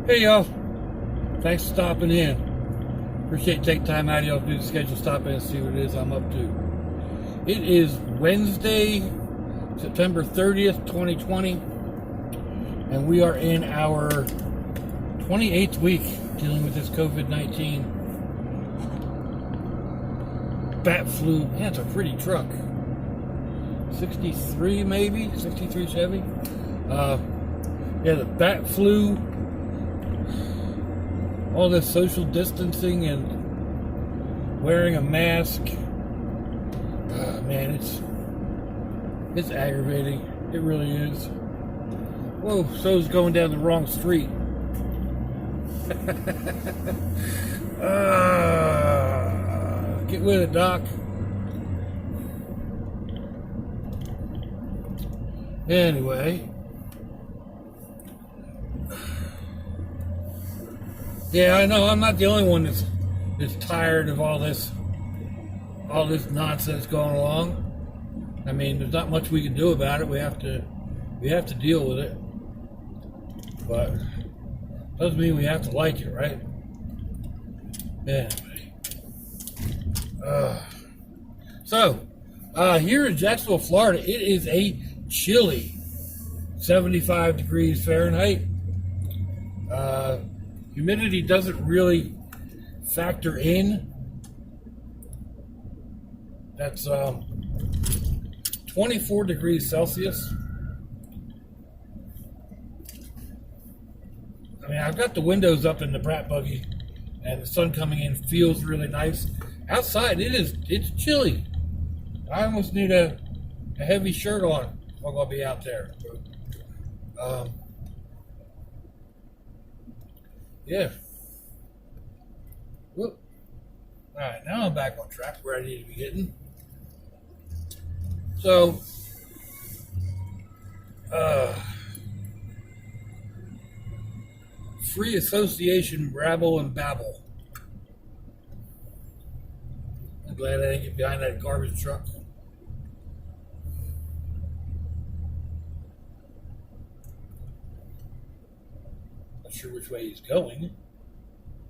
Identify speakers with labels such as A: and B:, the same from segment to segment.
A: Hey y'all, thanks for stopping in. Appreciate you taking time out of y'all to do the schedule, stop in and see what it is I'm up to. It is Wednesday, September 30th, 2020, and we are in our 28th week dealing with this COVID-19 bat flu. Man, it's a pretty truck. 63 maybe, 63 Chevy. Yeah, the bat flu, all this social distancing and wearing a mask. Man, it's aggravating. It really is. Whoa, so's going down the wrong street. Get with it, Doc. Anyway. Yeah, I know I'm not the only one that's tired of all this nonsense going along. I mean, there's not much we can do about it. We have to deal with it. But doesn't mean we have to like it, right? Anyway. So, here in Jacksonville, Florida, it is a chilly 75 degrees Fahrenheit. Humidity doesn't really factor in. That's 24 degrees Celsius. I mean, I've got the windows up in the brat buggy, and the sun coming in feels really nice. Outside, it's chilly. I almost need a heavy shirt on if I'm going to be out there. Yeah. Whoop. All right, now I'm back on track where I need to be getting. So, free association, rabble and babble. I'm glad I didn't get behind that garbage truck. Not sure which way he's going.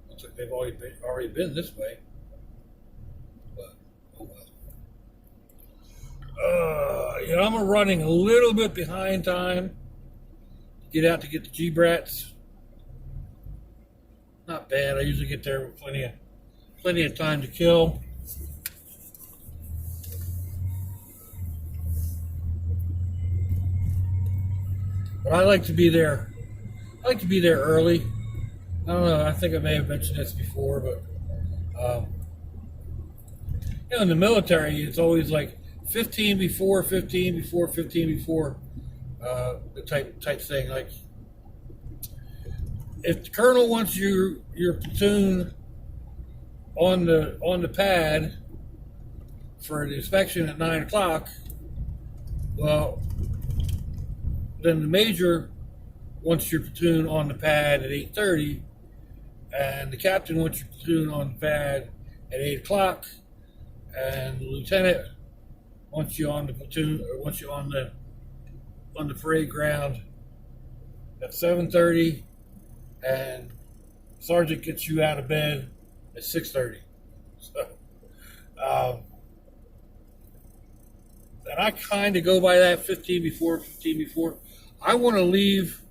A: Looks like they've already been this way. But, oh well. I'm running a little bit behind time to get out to get the G-Brats. Not bad. I usually get there with plenty of time to kill. But I like to be there. I like to be there early. I don't know. I think I may have mentioned this before, but in the military, it's always like 15 before, the type thing. Like, if the colonel wants your platoon on the pad for an inspection at 9 o'clock, well, then the major wants your platoon on the pad at 8:30, and the captain wants your platoon on the pad at 8 o'clock, and the lieutenant wants you on the platoon, or wants you on the parade ground at 7:30, and sergeant gets you out of bed at 6:30. So, and I kind of go by that 15 before. I want to leave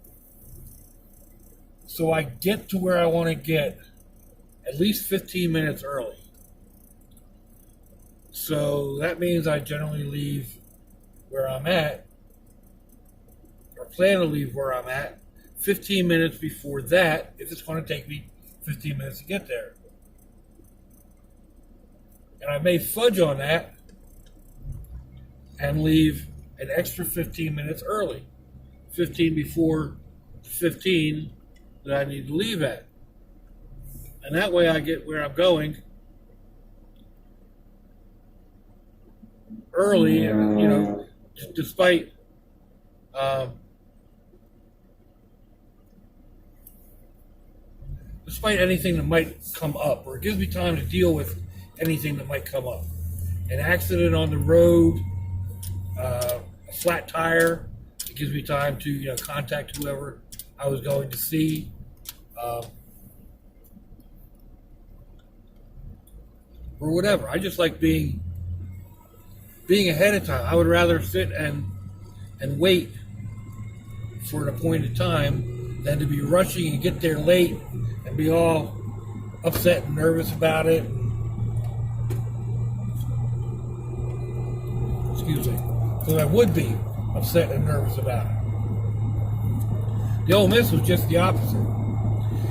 A: so I get to where I want to get at least 15 minutes early. So that means I generally leave where I'm at, or plan to leave where I'm at, 15 minutes before that, if it's going to take me 15 minutes to get there. And I may fudge on that and leave an extra 15 minutes early. 15 before 15 that I need to leave at. And that way I get where I'm going early, and, despite anything that might come up, or it gives me time to deal with anything that might come up. An accident on the road, a flat tire, it gives me time to contact whoever I was going to see. or whatever. I just like being ahead of time. I would rather sit and wait for an appointed time than to be rushing and get there late and be all upset and nervous about it. Excuse me. Because I would be upset and nervous about it. The old miss was just the opposite.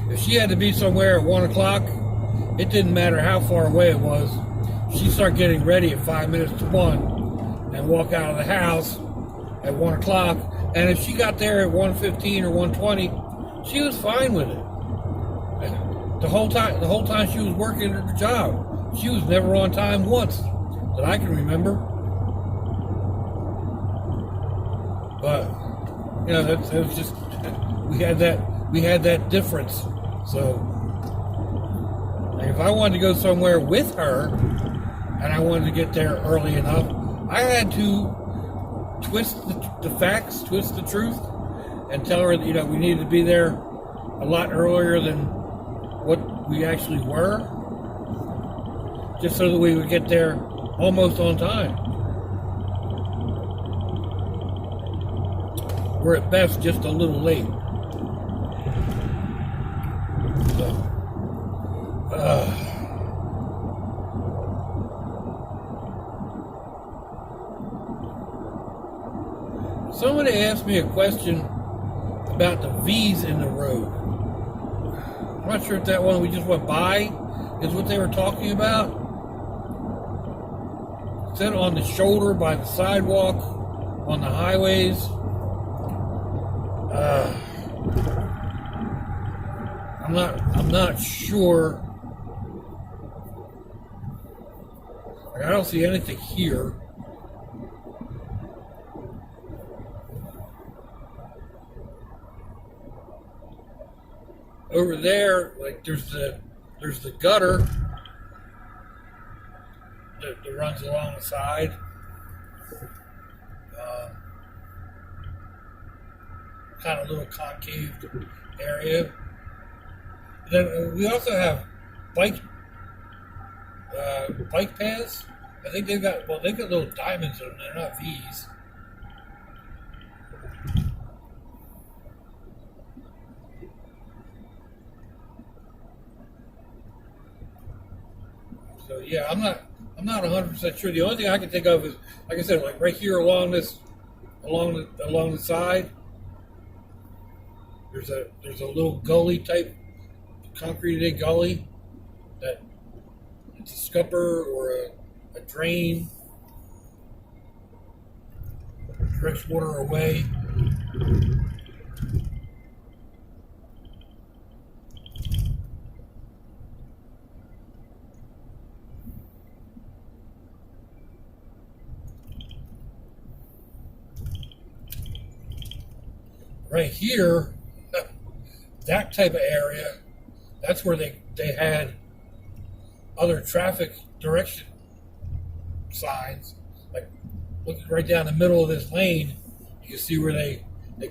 A: If she had to be somewhere at 1 o'clock, it didn't matter how far away it was. She'd start getting ready at 5 minutes to 1 and walk out of the house at 1 o'clock. And if she got there at 1:15 or 1:20, she was fine with it. The whole time she was working at her job, she was never on time once that I can remember. But you know, that was just we had that difference. So if I wanted to go somewhere with her and I wanted to get there early enough, I had to twist the facts, twist the truth, and tell her that, you know, we needed to be there a lot earlier than what we actually were, just so that we would get there almost on time. We're at best just a little late. Somebody asked me a question about the V's in the road. I'm not sure if that one we just went by is what they were talking about. It said on the shoulder by the sidewalk, on the highways. I'm not sure. I don't see anything here. Over there, like there's the gutter that runs along the side. Kind of little concave area. Then we also have bike paths. I think they've got little diamonds in them. They're not V's. So yeah, I'm not 100% sure. The only thing I can think of is, like I said, like right here along the side. There's a little gully type, concreted gully that it's a scupper or a drain, directs water away. Right here, that type of area, that's where they had other traffic direction signs. Like looking right down the middle of this lane, you can see where they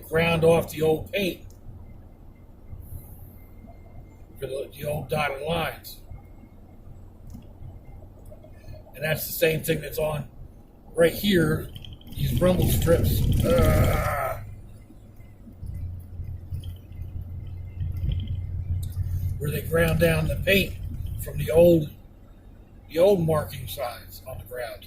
A: ground off the old paint for the old dotted lines. And that's the same thing that's on right here, these rumble strips. Where they ground down the paint from the old marking signs on the ground.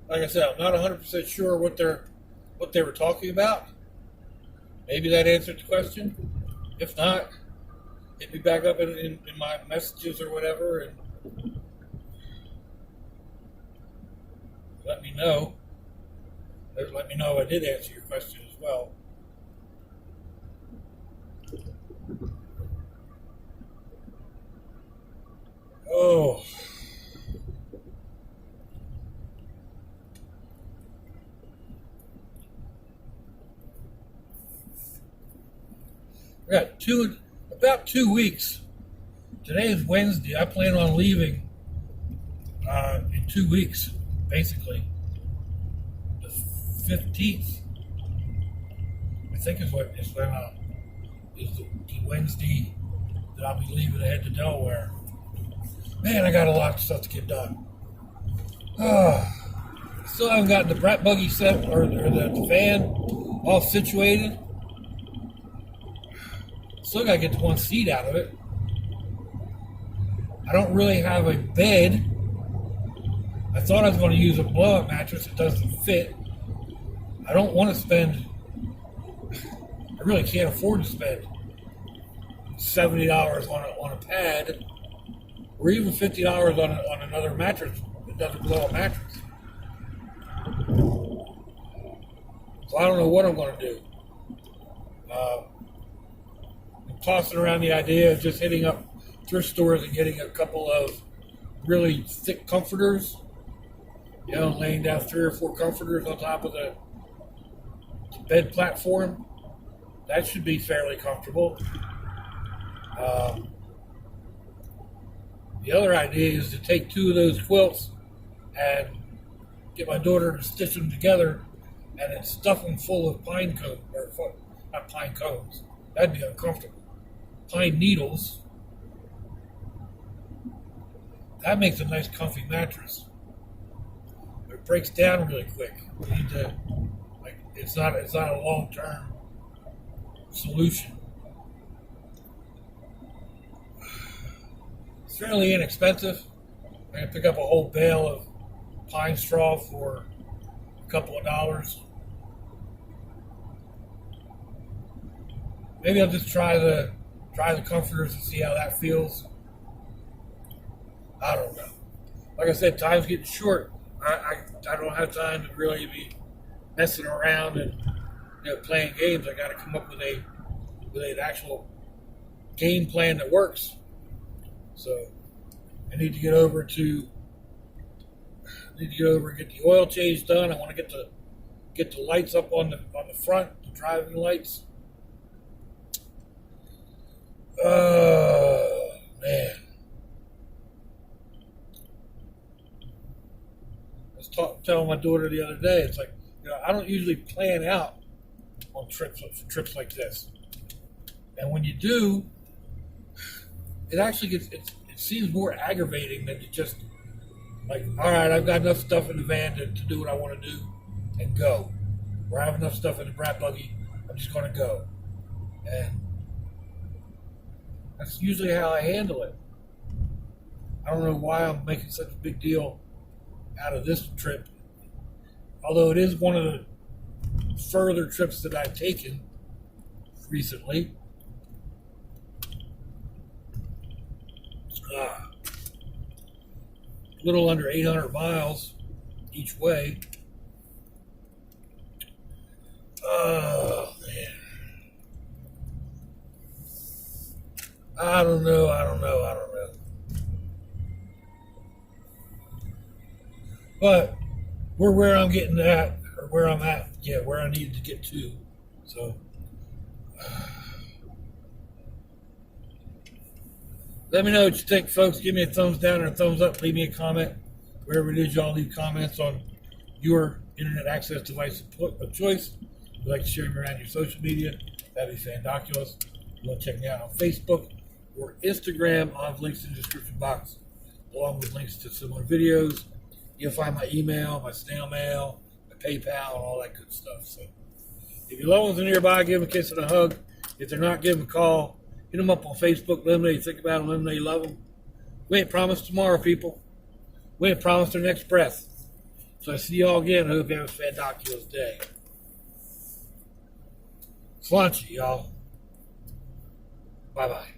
A: Like I said, I'm not 100% sure what they were talking about. Maybe that answered the question. If not, hit me back up in my messages or whatever and let me know. Let me know I did answer your question as well. Oh. We got about 2 weeks. Today is Wednesday. I plan on leaving in 2 weeks, basically. 15th. think is when is the Wednesday that I'll be leaving to head to Delaware. Man, I got a lot of stuff to get done. Still haven't gotten the brat buggy set or the van all situated. Still got to get the one seat out of it. I don't really have a bed. I thought I was going to use a blow-up mattress. It doesn't fit. I don't want to spend. I really can't afford to spend $70 on a pad, or even $50 on another mattress that doesn't blow-up mattress. So I don't know what I'm going to do. I'm tossing around the idea of just hitting up thrift stores and getting a couple of really thick comforters. You know, laying down 3 or 4 comforters on top of the bed platform. That should be fairly comfortable. The other idea is to take 2 of those quilts and get my daughter to stitch them together and then stuff them full of pine cones, or not pine cones. That'd be uncomfortable. Pine needles. That makes a nice comfy mattress. But it breaks down really quick. You need to, it's not a long-term solution. It's fairly inexpensive. I can pick up a whole bale of pine straw for a couple of dollars. Maybe I'll just try the comforters and see how that feels. I don't know. Like I said, time's getting short. I don't have time to really be messing around and playing games. I got to come up with an actual game plan that works. So I need to get over and get the oil change done. I want to get the lights up on the front, the driving lights. Oh man. I was telling my daughter the other day, it's like, I don't usually plan out on trips like this. And when you do, it actually it seems more aggravating than to just like, all right, I've got enough stuff in the van to do what I want to do and go. Or I have enough stuff in the brat buggy, I'm just going to go. And that's usually how I handle it. I don't know why I'm making such a big deal out of this trip. Although it is one of the further trips that I've taken recently. A little under 800 miles each way. Oh, man. I don't know. But we're where I'm getting at, or where I'm at, where I need to get to. So, let me know what you think, folks. Give me a thumbs down or a thumbs up. Leave me a comment. Wherever it is, y'all leave comments on your internet access device of choice. If you'd like to share them around your social media, that'd be fandoculous. You want to check me out on Facebook or Instagram. I'll have links in the description box, along with links to similar videos. You'll find my email, my snail mail, my PayPal, and all that good stuff. So, if your loved ones are nearby, give them a kiss and a hug. If they're not, give them a call. Hit them up on Facebook. Let them know you think about them. Let them know you love them. We ain't promised tomorrow, people. We ain't promised their next breath. So I see you all again. I hope you have a fandoculous day. Slunchy, y'all. Bye-bye.